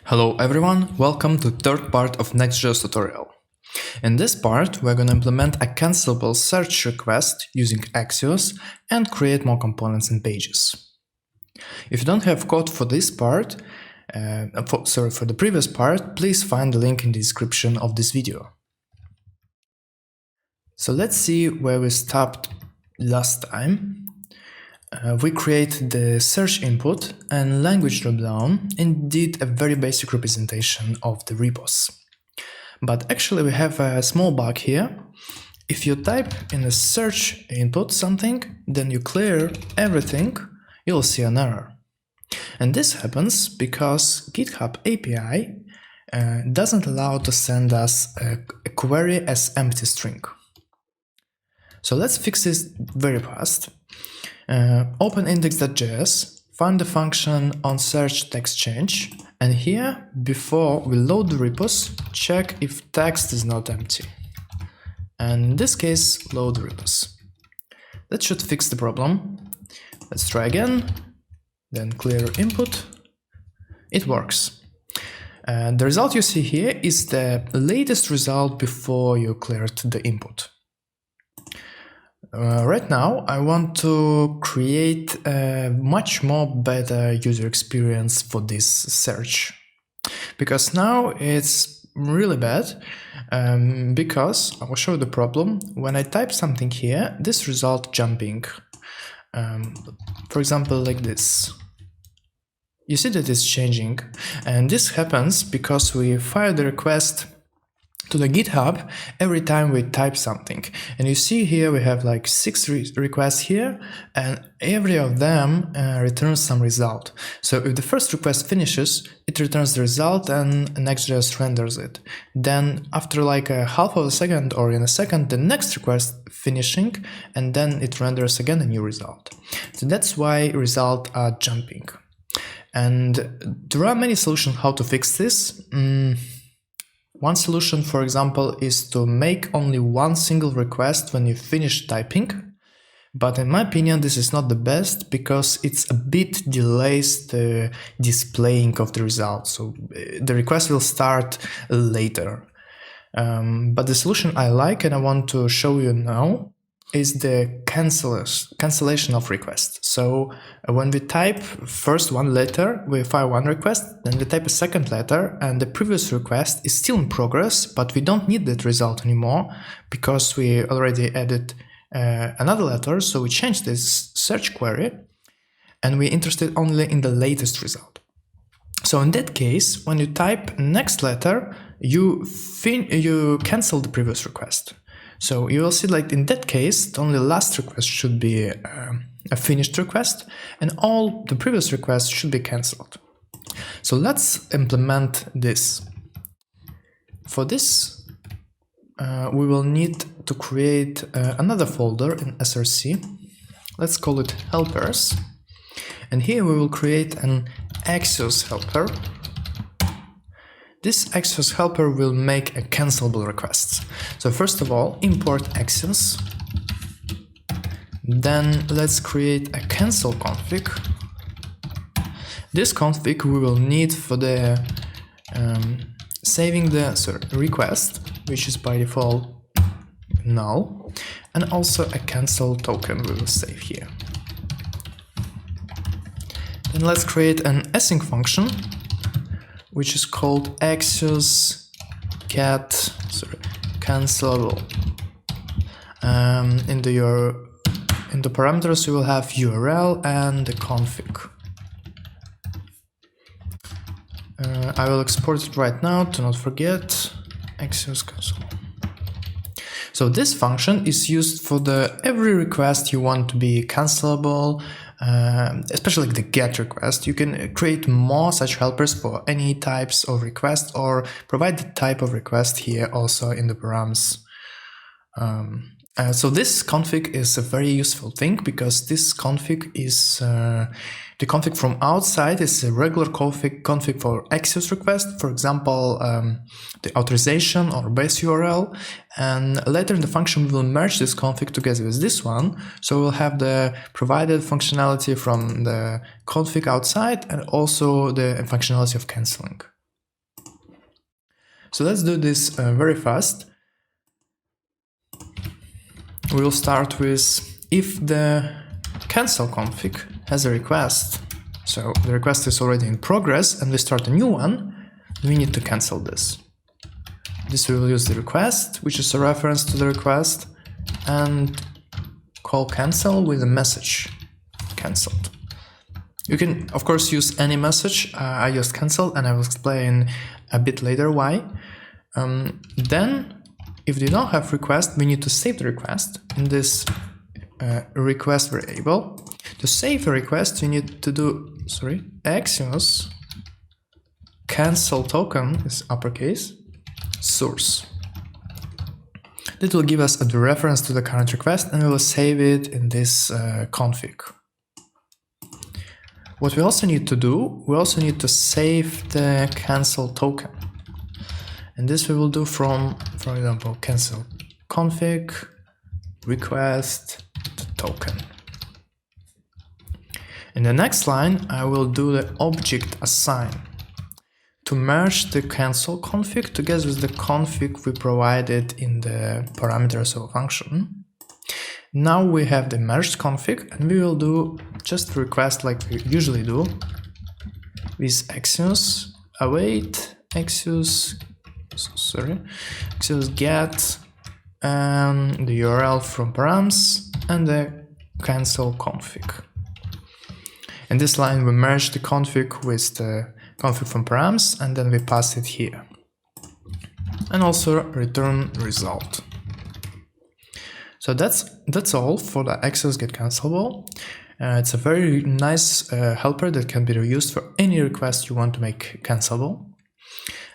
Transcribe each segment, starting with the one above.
Hello everyone, welcome to third part of Nextjs tutorial. In this part, we're going to implement a cancelable search request using axios and create more components and pages. If you don't have code for this part, for the previous part, please find the link in the description of this video. So let's see where we stopped last time. We create the search input and language dropdown and did a very basic representation of the repos. But actually we have a small bug here. If you type in the search input something, then you clear everything, you'll see an error. And this happens because GitHub API doesn't allow to send us a query as empty string. So let's fix this very fast. Open index.js, find the function onSearchTextChange, and here, before we load the repos, check if text is not empty. And in this case, load the repos. That should fix the problem. Let's try again, then clear input. It works. The result you see here is the latest result before you cleared the input. Right now, I want to create a much more better user experience for this search. Because now it's really bad, because I will show you the problem. When I type something here, this result jumping. For example, like this. You see that it's changing, and this happens because we fire the request to the GitHub every time we type something. And you see here we have like 6 requests here, and every of them returns some result. So if the first request finishes, it returns the result and Nextjs renders it. Then after like a half of a second or in a second, the next request finishing, and then it renders again a new result. So that's why results are jumping. And there are many solutions how to fix this. One solution, for example, is to make only one single request when you finish typing. But in my opinion, this is not the best because it's a bit delays the displaying of the result. So the request will start later. But the solution I like and I want to show you now is the cancellation of requests. So when we type first one letter, we fire one request, then we type a second letter, and the previous request is still in progress, but we don't need that result anymore because we already added another letter. So we change this search query, and we're interested only in the latest result. So in that case, when you type next letter, you cancel the previous request. So you will see, like in that case, the only last request should be a finished request, and all the previous requests should be cancelled. So let's implement this. For this, we will need to create another folder in src. Let's call it helpers. And here we will create an axios helper. This axios helper will make a cancelable request. So first of all, import axios. Then let's create a cancel config. This config we will need for the saving the request, which is by default null, and also a cancel token we will save here. Then let's create an async function, which is called axios get cancelable. In the parameters you will have URL and the config. I will export it right now to not forget axios cancel. So this function is used for every request you want to be cancelable. Especially like the GET request. You can create more such helpers for any types of request, or provide the type of request here also in the params. So this config is a very useful thing because this config is the config from outside is a regular config for axios request, for example, the authorization or base URL, and later in the function we will merge this config together with this one, so we'll have the provided functionality from the config outside and also the functionality of cancelling. So let's do this very fast. We'll start with if the cancel config has a request. So the request is already in progress and we start a new one, we need to cancel this. This we will use the request, which is a reference to the request, and call cancel with a message cancelled. You can of course use any message. I used cancel and I will explain a bit later why. Then if they don't have request, we need to save the request in this request variable. To save a request, you need to do axios cancel token is uppercase source. That will give us the reference to the current request and we will save it in this config. What we also need to do, we also need to save the cancel token. And this we will do from, for example, cancel config request to token. In the next line, I will do the object assign to merge the cancel config together with the config we provided in the parameters of a function. Now we have the merged config and we will do just request like we usually do with axios await axios get the URL from params and the cancel config. In this line we merge the config with the config from params and then we pass it here. And also return result. So that's all for the axios get cancelable. It's a very nice helper that can be reused for any request you want to make cancelable.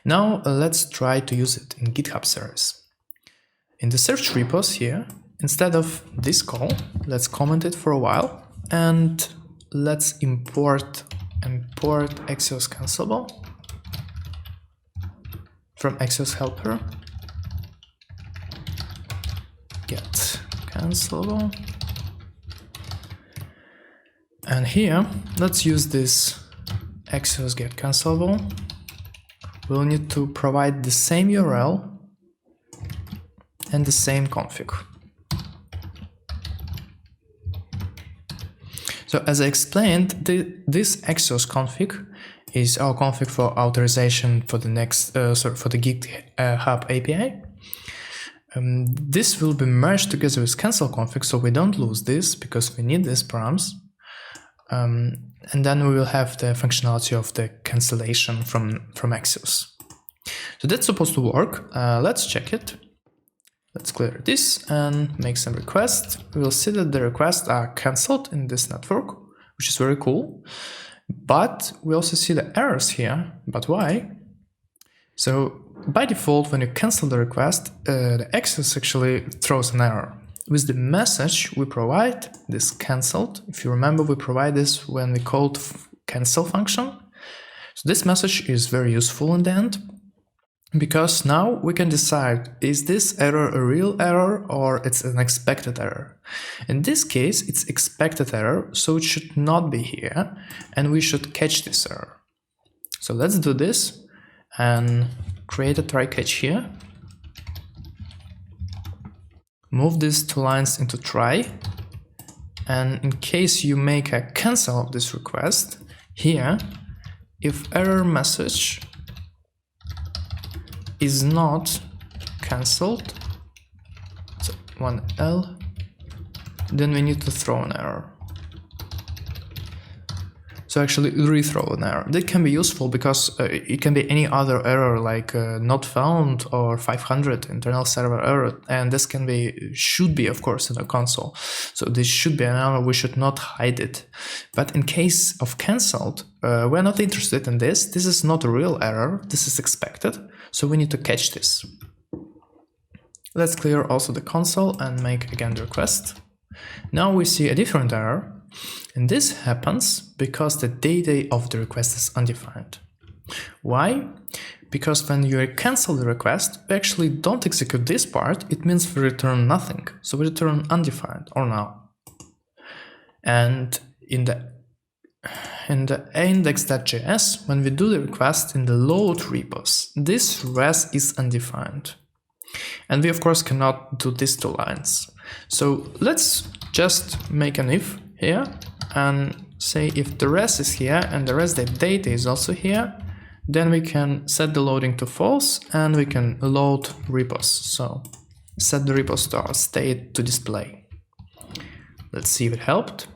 Now let's try to use it in GitHub Service. In the search repos here, instead of this call, let's comment it for a while and let's import axios cancelable from axios helper get cancelable. And here, let's use this axios get cancelable. We'll need to provide the same URL and the same config. So as I explained, this axios config is our config for authorization for the for the GitHub API. This will be merged together with cancel config, so we don't lose this because we need these params. And then we will have the functionality of the cancellation from axios. So that's supposed to work. Let's check it. Let's clear this and make some requests. We will see that the requests are cancelled in this network, which is very cool. But we also see the errors here. But why? So by default, when you cancel the request, the axios actually throws an error. With the message we provide, this cancelled, if you remember, we provide this when we called cancel function. So this message is very useful in the end, because now we can decide, is this error a real error or it's an expected error? In this case, it's expected error, so it should not be here, and we should catch this error. So let's do this and create a try catch here. Move these two lines into try, and in case you make a cancel of this request, here, if error message is not cancelled, so 1L, then we need to throw an error. So actually rethrow an error. That can be useful because it can be any other error like not found or 500 internal server error, and this should be of course in the console. So this should be an error, we should not hide it. But in case of cancelled, we're not interested in this. This is not a real error, this is expected, so we need to catch this. Let's clear also the console and make again the request. Now we see a different error. And this happens because the data of the request is undefined. Why? Because when you cancel the request, we actually don't execute this part, it means we return nothing. So we return undefined or null. And in the in the index.js, when we do the request in the load repos, this res is undefined. And we of course cannot do these two lines. So let's just make an if here and say if the res is here and the res data is also here, then we can set the loading to false and we can load repos. So set the repos to our state to display. Let's see if it helped.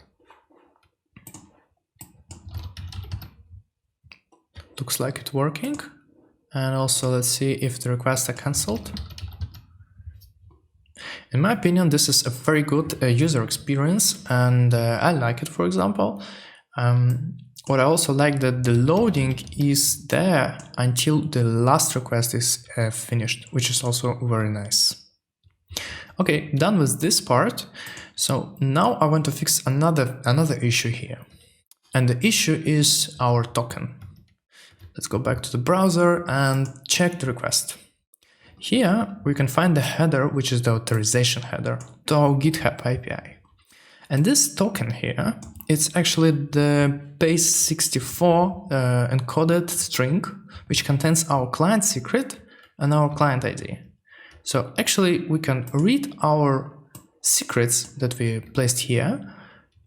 Looks like it's working. And also let's see if the requests are cancelled. In my opinion, this is a very good user experience, and I like it, for example. What I also like that the loading is there until the last request is finished, which is also very nice. Okay, done with this part. So now I want to fix another issue here. And the issue is our token. Let's go back to the browser and check the request. Here we can find the header, which is the authorization header to our GitHub API. And this token here, it's actually the base64 encoded string, which contains our client secret and our client ID. So actually we can read our secrets that we placed here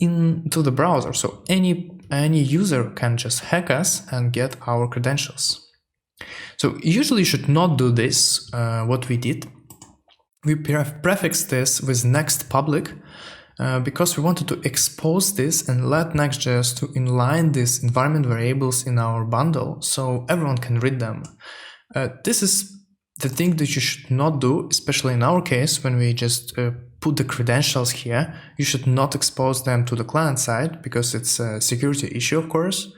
into the browser. So any user can just hack us and get our credentials. So usually you should not do this, what we did. We prefixed this with next public because we wanted to expose this and let Nextjs to inline these environment variables in our bundle so everyone can read them. This is the thing that you should not do, especially in our case when we just put the credentials here. You should not expose them to the client side because it's a security issue, of course.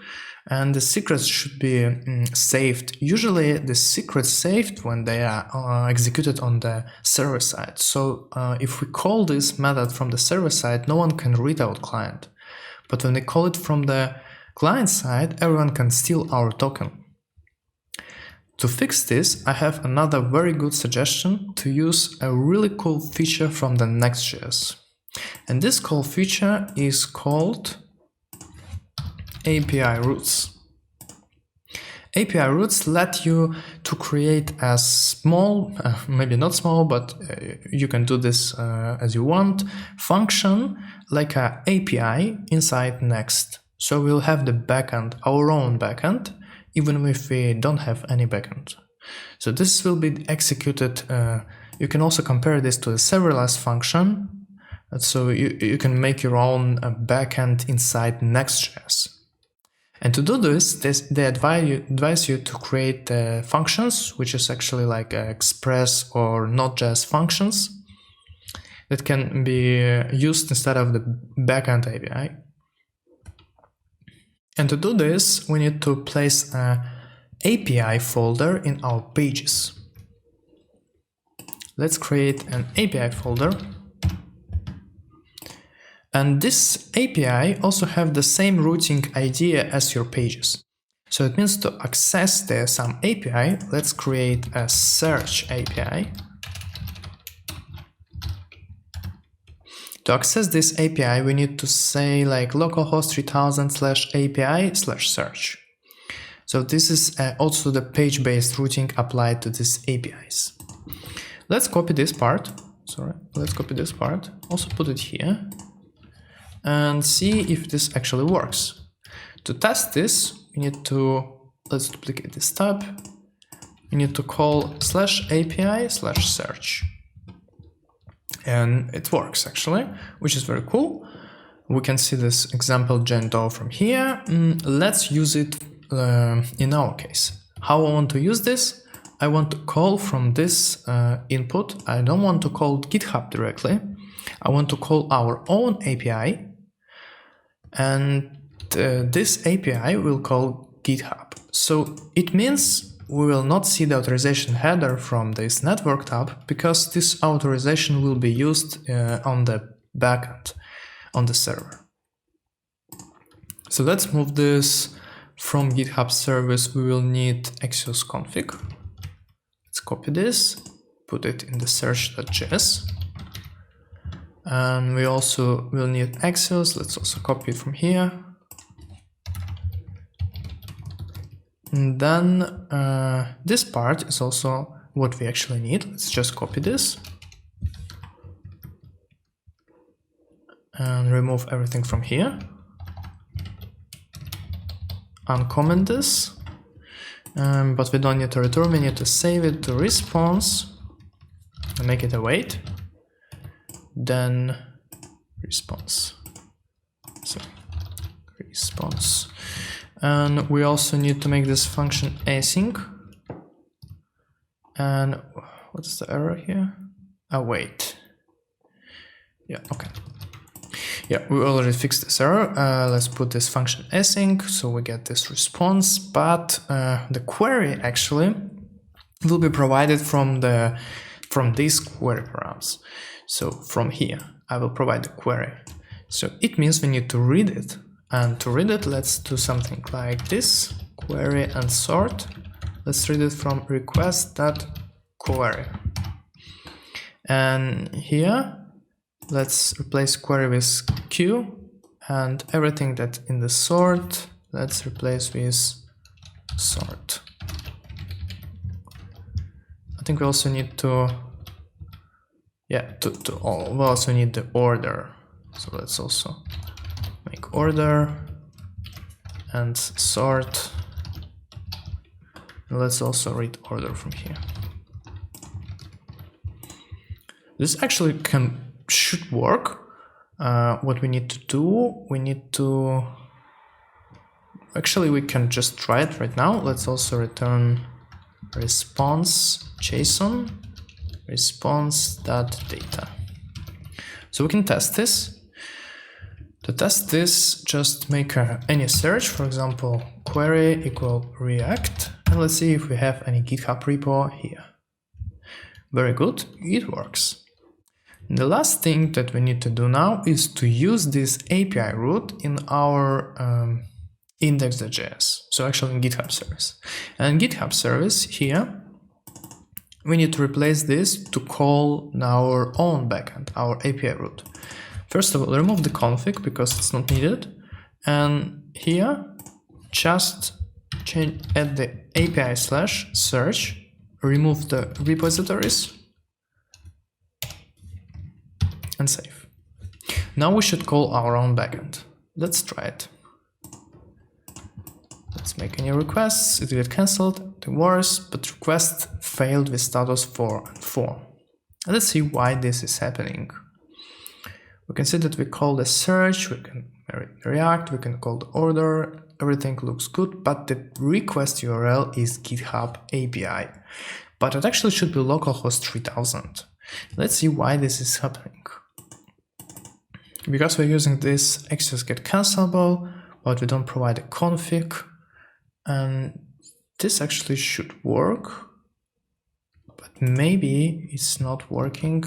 And the secrets should be saved. Usually the secrets saved when they are executed on the server side. So if we call this method from the server side, no one can read our client. But when we call it from the client side, everyone can steal our token. To fix this, I have another very good suggestion to use a really cool feature from the Nextjs. And this cool feature is called API roots. API roots let you to create a small, maybe not small, but you can do this as you want, function like an API inside Next. So we'll have the backend, our own backend, even if we don't have any backend. So this will be executed. You can also compare this to a serverless function. So you can make your own backend inside Nextjs. And to do this, they advise you to create functions, which is actually like Express or Node.js functions that can be used instead of the backend API. And to do this, we need to place an API folder in our pages. Let's create an API folder. And this API also have the same routing idea as your pages. So it means to access the some API, let's create a search API. To access this API, we need to say like localhost 3000/API/search. So this is also the page-based routing applied to these APIs. Let's copy this part. Also put it here. And see if this actually works. To test this, we need to, let's duplicate this tab. We need to call /API/search. And it works actually, which is very cool. We can see this example Gendo from here. Let's use it in our case. How I want to use this? I want to call from this input. I don't want to call GitHub directly. I want to call our own API. And this API will call GitHub. So it means we will not see the authorization header from this network tab because this authorization will be used on the backend, on the server. So let's move this from GitHub Service. We will need axios config. Let's copy this, put it in the search.js. And we also will need axios. Let's also copy it from here. And then this part is also what we actually need. Let's just copy this and remove everything from here. Uncomment this, but we don't need to return, we need to save it to response and make it await, then response. So response. And we also need to make this function async. And what's the error here? Await. Yeah, okay. Yeah, we already fixed this error. Let's put this function async, so we get this response, but the query actually will be provided from these query params. So from here, I will provide the query. So it means we need to read it, and to read it, let's do something like this: query and sort. Let's read it from request.query, and here let's replace query with queue, and everything that in the sort, let's replace with sort. I think we also need to, yeah, we also need the order. So let's also make order and sort. And let's also read order from here. This actually should work. What we need to do, actually we can just try it right now. Let's also return response JSON response.data. So we can test this. To test this, just make any search, for example, query equal React, and let's see if we have any GitHub repo here. Very good, it works. The last thing that we need to do now is to use this API route in our index.js, so actually in GitHub Service. And GitHub Service here, we need to replace this to call our own backend, our API route. First of all, remove the config because it's not needed, and here just add the API/search, remove the repositories, and save. Now we should call our own backend. Let's try it. Let's make any requests. It get cancelled, the worse, but request failed with status 4 and 4. And let's see why this is happening. We can see that we call the search, we can React, we can call the order, everything looks good, but the request URL is GitHub API. But it actually should be localhost 3000. Let's see why this is happening. Because we're using this axios get cancelable, but we don't provide a config, and this actually should work, but maybe it's not working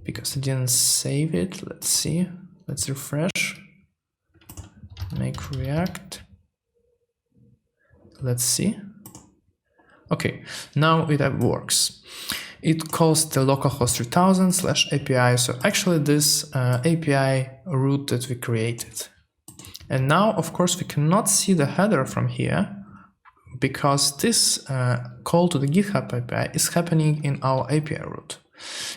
because I didn't save it. Let's see, let's refresh, make React, let's see. Okay, now it works. It calls the localhost 3000/API, so actually this API route that we created. And now, of course, we cannot see the header from here because this call to the GitHub API is happening in our API route.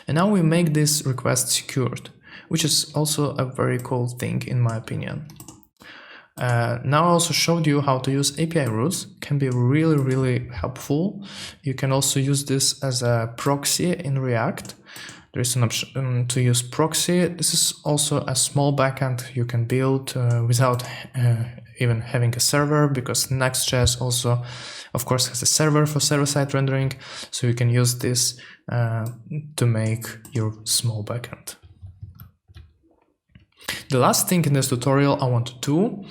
And now we make this request secured, which is also a very cool thing in my opinion. Now I also showed you how to use API routes. Can be really helpful. You can also use this as a proxy in React. There is an option to use proxy. This is also a small backend you can build without even having a server, because Nextjs also, of course, has a server for server-side rendering. So you can use this to make your small backend. The last thing in this tutorial I want to do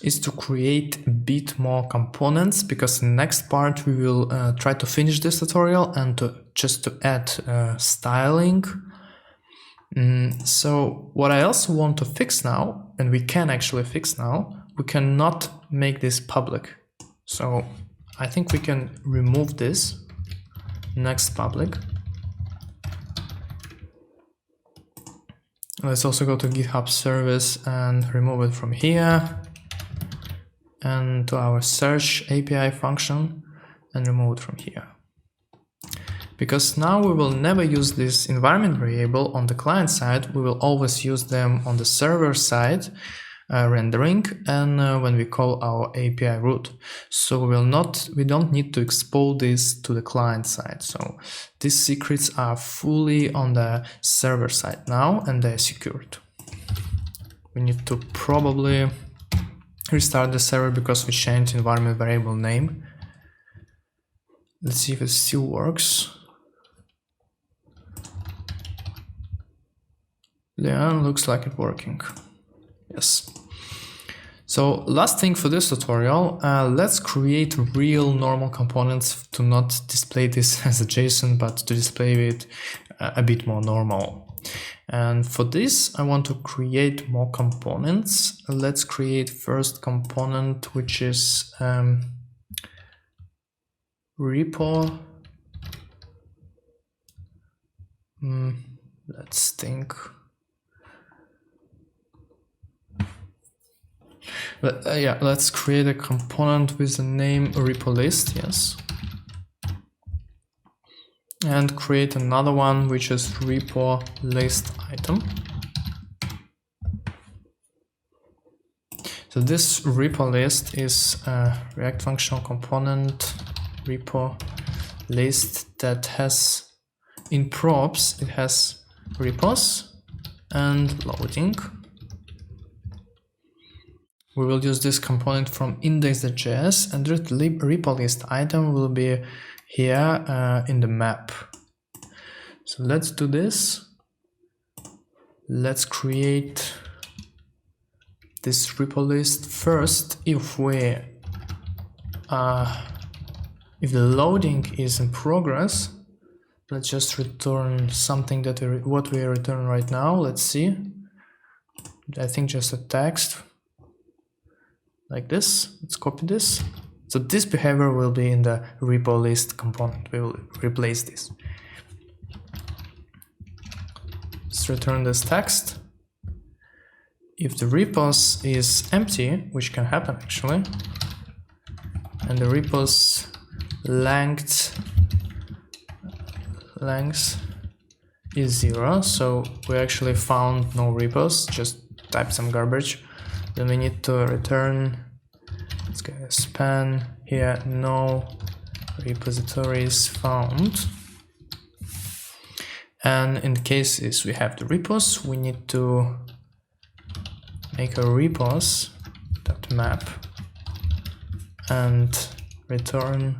is to create a bit more components, because in the next part we will try to finish this tutorial and to add styling. So what I also want to fix now, and we can actually fix now, we cannot make this public. So I think we can remove this next public. Let's also go to GitHub Service and remove it from here. and to our search API function and remove it from here. Because now we will never use this environment variable on the client side, we will always use them on the server side, rendering, and when we call our API route. So we don't need to expose this to the client side. So these secrets are fully on the server side now, and they're secured. We need to probably restart the server because we changed environment variable name. Let's see if it still works. Yeah, looks like it's working. Yes. So last thing for this tutorial, let's create real normal components to not display this as a JSON, but to display it a bit more normal. And for this, I want to create more components. Let's create first component, which is repo. Let's think. Yeah, let's create a component with the name repo list, yes. And create another one, which is repo list item. So this repo list is a React functional component repo list that has in props, it has repos and loading. We will use this component from index.js, and the repo list item will be here in the map. So let's do this. Let's create this repo list first. If the loading is in progress, let's just return something that what we return right now. Let's see. I think just a text. Like this, let's copy this. So this behavior will be in the repo list component. We will replace this. Let's return this text. If the repos is empty, which can happen actually, and the repos length is 0, so we actually found no repos, just type some garbage. Then we need to return, let's get a span here, no repositories found. And in cases we have the repos, we need to make a repos.map and return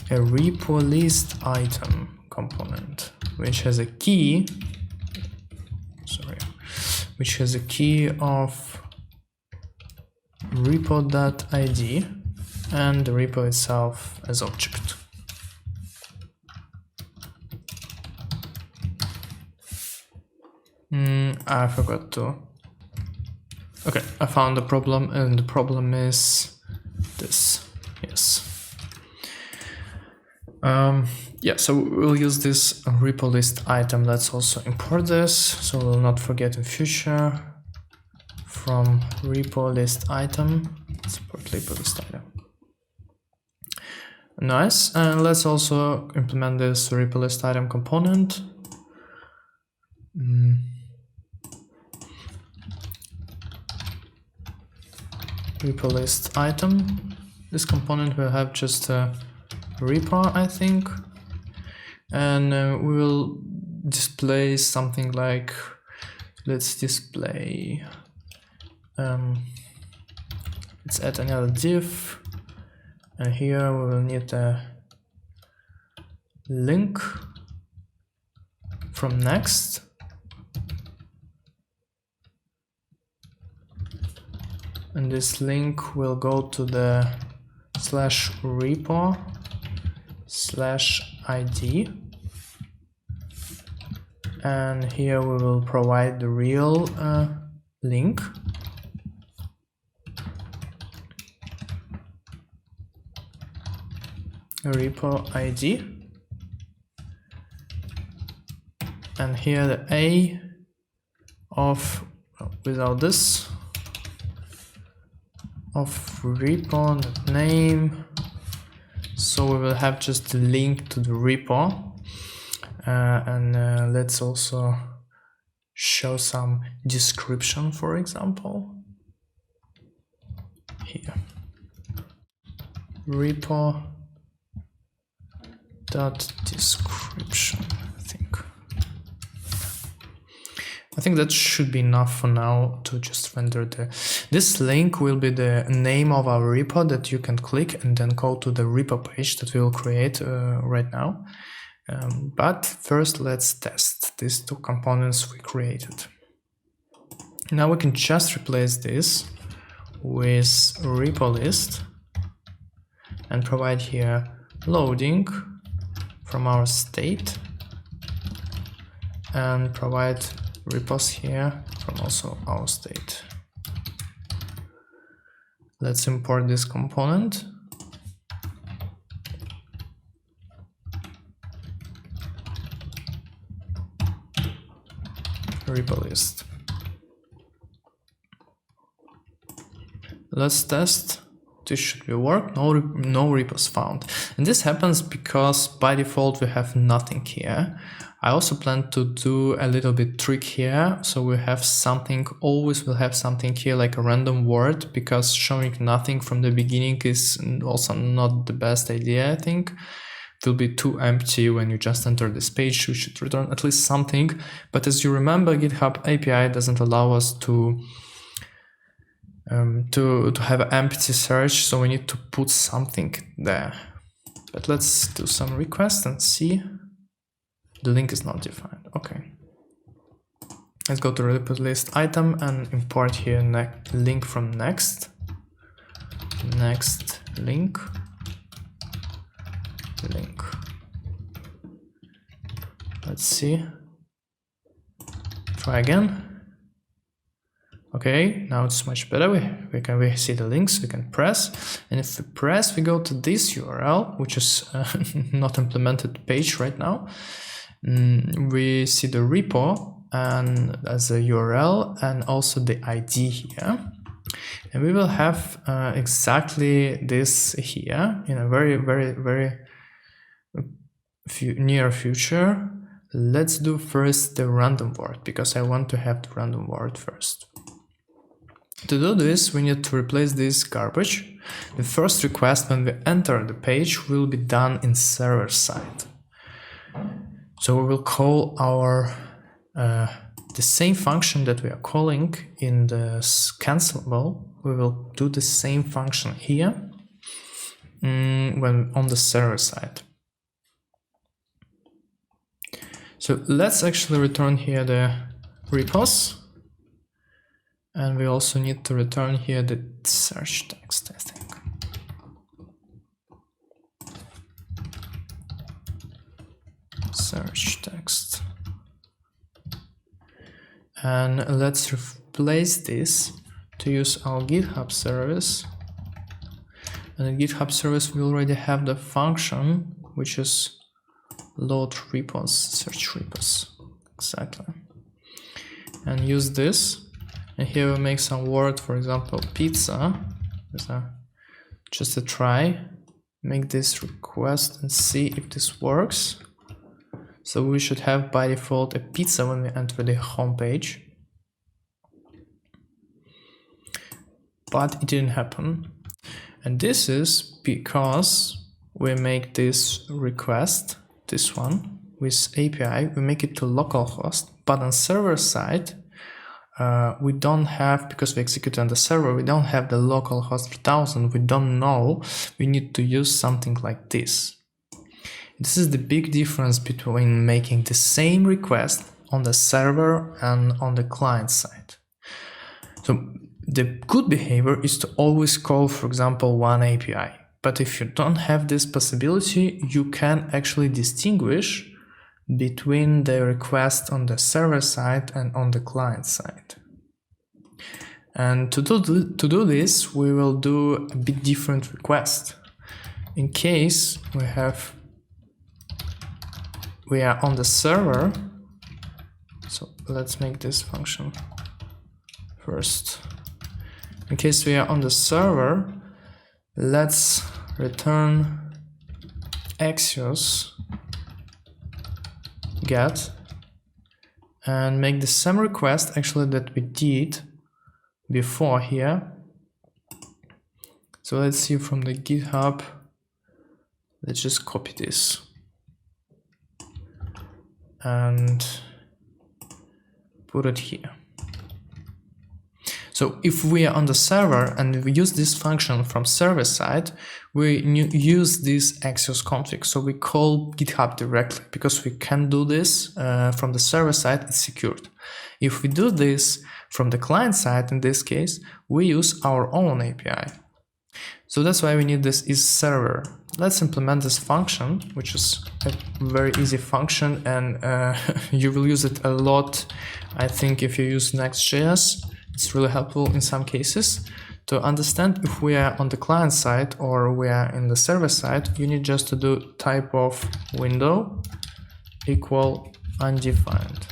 a repo list item component, which has a key, which has a key of repo.id and the repo itself as object. I forgot to. Okay, I found the problem, and the problem is this. Yes. Yeah, so we'll use this repo list item. Let's also import this, so we'll not forget in future. From repo list item, support repo list item. Nice, and let's also implement this repo list item component. Repo list item. This component will have just a repo, I think, and we will display something like, let's display, let's add another div, and here we will need a link from Next. And this link will go to the /repo/id, and here we will provide the real link. Repo ID, and here the A of, without this, of repo name. So we will have just a link to the repo, and let's also show some description, for example, here. Repo dot description. I think that should be enough for now to just render this link will be the name of our repo that you can click and then go to the repo page that we will create right now. But first let's test these two components we created. Now we can just replace this with repo list and provide here loading from our state and provide repos here from also our state. Let's import this component. Repo list. Let's test. This should be work. No repos found. And this happens because by default we have nothing here. I also plan to do a little bit trick here. So we have something, always will have something here like a random word, because showing nothing from the beginning is also not the best idea, I think. It will be too empty when you just enter this page. You should return at least something. But as you remember, GitHub API doesn't allow us to have an empty search, so we need to put something there. But let's do some requests and see. The link is not defined. Okay. Let's go to repo list item and import here link from next. Next link. Let's see. Try again. Okay, now it's much better. We see the links, we can press, and if we press, we go to this URL, which is not implemented page right now. We see the repo and as a URL and also the ID here, and we will have exactly this here in a very near future. Let's do first the random word, because I want to have the random word first. To do this, we need to replace this garbage. The first request when we enter the page will be done in server side. So we will call our the same function that we are calling in the cancelable. We will do the same function here when on the server side. So let's actually return here the repos. And we also need to return here the search text, I think. Search text. And let's replace this to use our GitHub service. And in GitHub service, we already have the function, which is load repos, search repos. Exactly. And use this. And here we make some word, for example, pizza. Just a try. Make this request and see if this works. So we should have by default a pizza when we enter the home page. But it didn't happen. And this is because we make this request, this one, with API, we make it to localhost, but on server side, we don't have, because we execute on the server, we don't have the localhost 3000, we don't know, we need to use something like this. This is the big difference between making the same request on the server and on the client side. So the good behavior is to always call, for example, one API. But if you don't have this possibility, you can actually distinguish between the request on the server side and on the client side. And to do this, we will do a bit different request. In case we are on the server, so let's make this function first. in case we are on the server, let's return axios get and make the same request actually that we did before here. So let's see from the GitHub. Let's just copy this and put it here. So if we are on the server and we use this function from server side, we use this axios config. So we call GitHub directly because we can do this from the server side, it's secured. If we do this from the client side, in this case, we use our own API. So that's why we need this isServer. Let's implement this function, which is a very easy function, and you will use it a lot. I think if you use Nextjs, it's really helpful in some cases. To understand if we are on the client side or we are in the server side, you need just to do type of window equal undefined.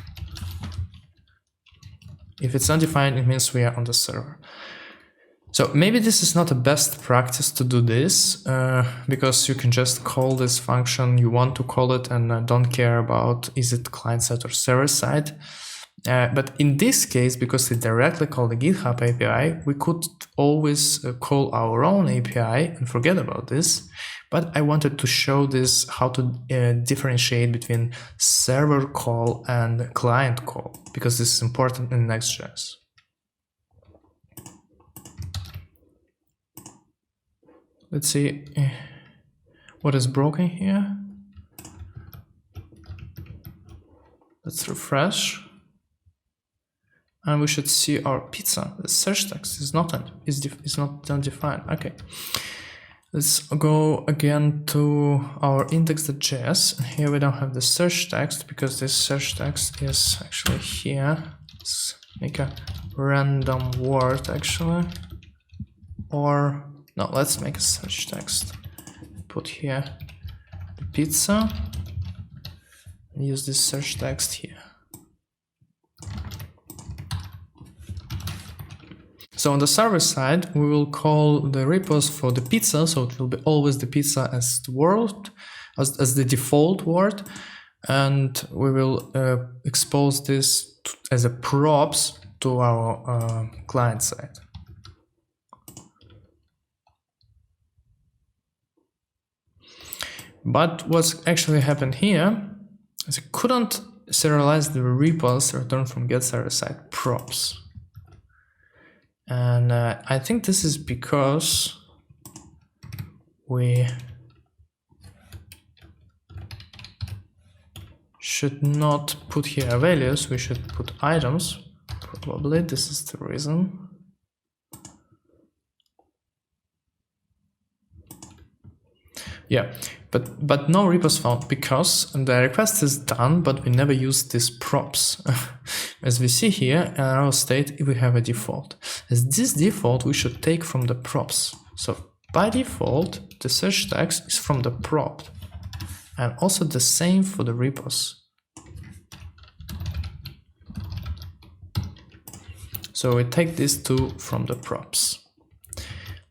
If it's undefined, it means we are on the server. So maybe this is not the best practice to do this, because you can just call this function you want to call it and don't care about is it client side or server side. But in this case, because we directly call the GitHub API, we could always call our own API and forget about this. But I wanted to show this how to differentiate between server call and client call, because this is important in Nextjs. Let's see what is broken here. Let's refresh. And we should see our pizza. The search text is not undefined. Okay. Let's go again to our index.js. Here we don't have the search text because this search text is actually here. Let's make a random word actually. Or no, let's make a search text. Put here the pizza and use this search text here. So on the server side, we will call the repos for the pizza, so it will be always the pizza as the word, as the default word, and we will expose this as a props to our client side. But what's actually happened here is I couldn't serialize the repos returned from get server side props. And I think this is because we should not put here values, we should put items. Probably this is the reason. Yeah, but no repos found because the request is done, but we never use these props. As we see here in our state, we have a default. As this default, we should take from the props. So by default, the search text is from the prop, and also the same for the repos. So we take these two from the props.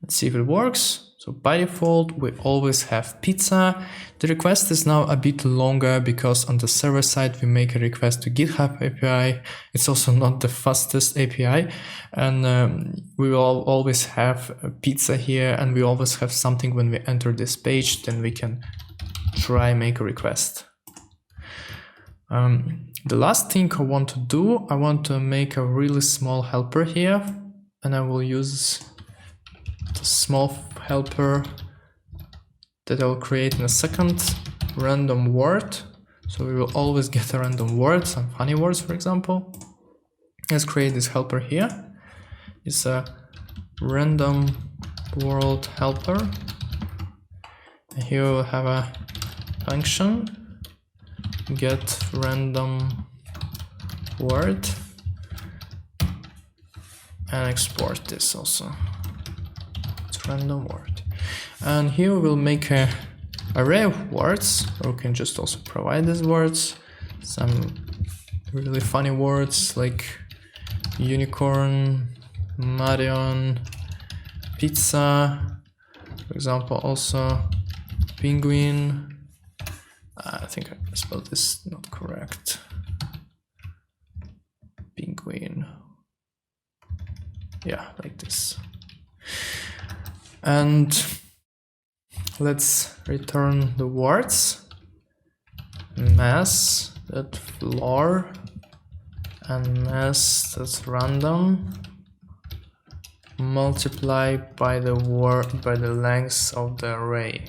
Let's see if it works. So by default, we always have pizza. The request is now a bit longer because on the server side, we make a request to GitHub API. It's also not the fastest API. And we will always have a pizza here, and we always have something when we enter this page, then we can try make a request. The last thing I want to do, I want to make a really small helper here, and I will use the small helper that I'll create in a second, random word. So we will always get a random word, some funny words, for example. Let's create this helper here. It's a random world helper. And here we'll have a function get random word and export this also. Random word, and here we'll make a array of words, or we can just also provide these words, some really funny words like unicorn, Marion, pizza, for example, also penguin. I think I spelled this not correct. Penguin. Yeah, like this. And let's return the words mass.floor and mass.random multiply by the length of the array.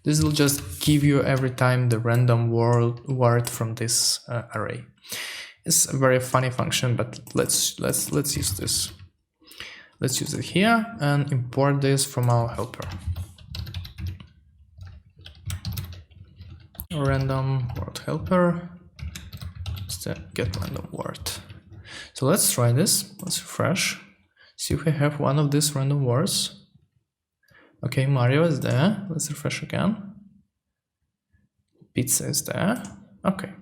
This will just give you every time the random word from this array. It's a very funny function, but let's use this. Let's use it here and import this from our helper. Random word helper. Get random word. So let's try this. Let's refresh. See if we have one of these random words. Okay, Mario is there. Let's refresh again. Pizza is there. Okay.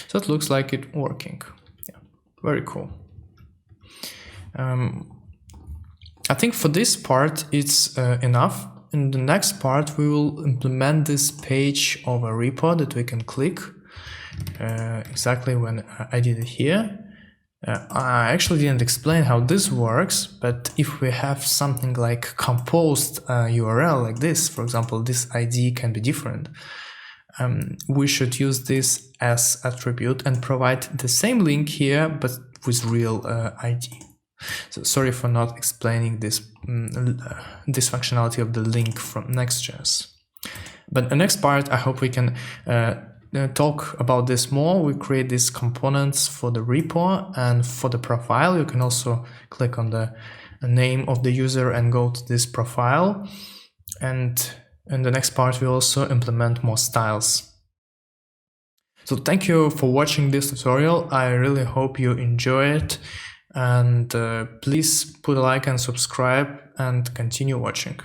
So it looks like it's working. Yeah, very cool. I think for this part it's enough. In the next part we will implement this page of a repo that we can click exactly when I did it here. I actually didn't explain how this works, but if we have something like composed URL like this, for example, this ID can be different. We should use this as attribute and provide the same link here, but with real ID. So sorry for not explaining this this functionality of the link from Nextjs. But the next part, I hope we can talk about this more. We create these components for the repo, and for the profile, you can also click on the name of the user and go to this profile. And in the next part, we also implement more styles. So thank you for watching this tutorial. I really hope you enjoy it. And please put a like and subscribe and continue watching.